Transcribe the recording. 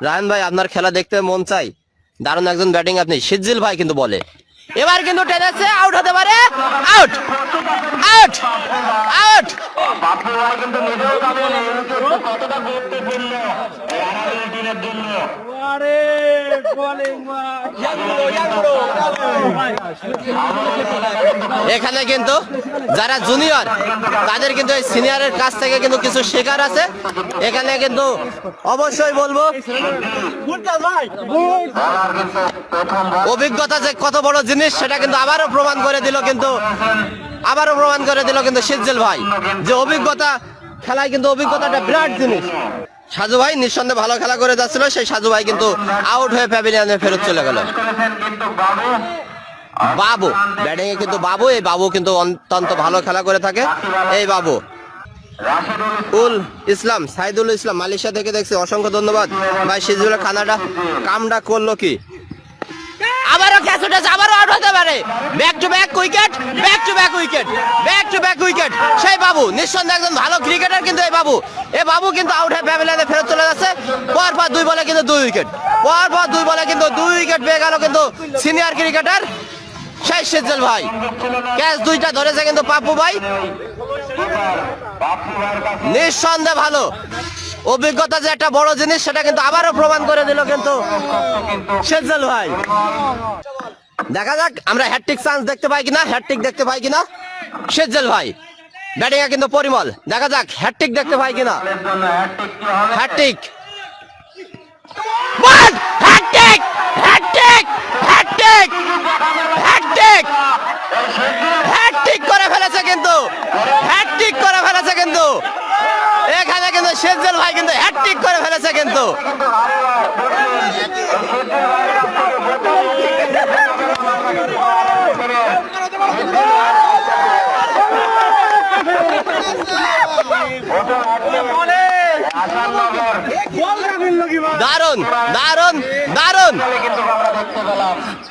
রায়হান ভাই আপনার খেলা দেখতে মন চাই, দারুণ একজন ব্যাটিং আপনি। সিজ্জিল ভাই কিন্তু বলে এবার কিন্তু টেনেছে, আউট হতে পারে, আউট আউট আউট। এখানে কিন্তু যারা জুনিয়র তাদের কিন্তু এই সিনিয়রের কাছ থেকে কিন্তু কিছু শেখার আছে। এখানে কিন্তু অবশ্যই বলবো অভিজ্ঞতা যে কত বড় জিনিস সেটা কিন্তু আবারও প্রমাণ করে দিল কিন্তু সিজ্জিল ভাই, যে অভিজ্ঞতা খেলায় কিন্তু অভিজ্ঞতাটা বিরাট জিনিস। সাজু ভাই নিঃসন্দেহে ভালো খেলা করে যাচ্ছিল, সেই সাজু ভাই কিন্তু আউট হয়ে প্যাভিলিয়নে ফেরত চলে গেল। বাবু ব্যাটিং এ কিন্তু এই বাবু কিন্তু অত্যন্ত ভালো খেলা করে থাকে। এই বাবু উল ইসলাম, সাইদুল ইসলাম মালয়েশিয়া থেকে দেখছি, অসংখ্য ধন্যবাদ ভাই। সিজুলের খানাটা কামটা করলো কি, আবারও ক্যাচ উঠেছে, আবারও আউট হতে পারে। Back to back wicket, back to back wicket, back to back wicket. সেই বাবু নিঃসন্দেহে একজন ভালো ক্রিকেটার কিন্তু এই বাবু কিন্তু আউট হয়ে প্যাভিলিয়নে ফেরত চলে যাচ্ছে। পরপর 2 বলে কিন্তু 2 উইকেট, পরপর 2 বলে কিন্তু 2 উইকেট পেয়ে গেল কিন্তু সিনিয়র ক্রিকেটার সেই সিজ্জিল ভাই। ক্যাচ 2টা ধরেছে কিন্তু পাপ্পু ভাই, নিঃসন্দেহে ভালো। অভিজ্ঞতা যে একটা বড় জিনিস সেটা কিন্তু আবারও প্রমাণ করে দিল কিন্তু সিজ্জিল ভাই। দেখা যাক আমরা হ্যাটট্রিক চান্স দেখতে পাই কিনা, সিজ্জিল ভাই ব্যাটিং এ কিন্তু পরিমল, দেখা যাক হ্যাটট্রিক দেখতে পাই কিনা। Hat trick hat trick hat trick hat trick hat trick hat trick করে ফেলেছে কিন্তু এখানে কিন্তু সিজ্জিল ভাই কিন্তু হ্যাটট্রিক করে ফেলেছে কিন্তু। দারুণ দারুণ দারুণ।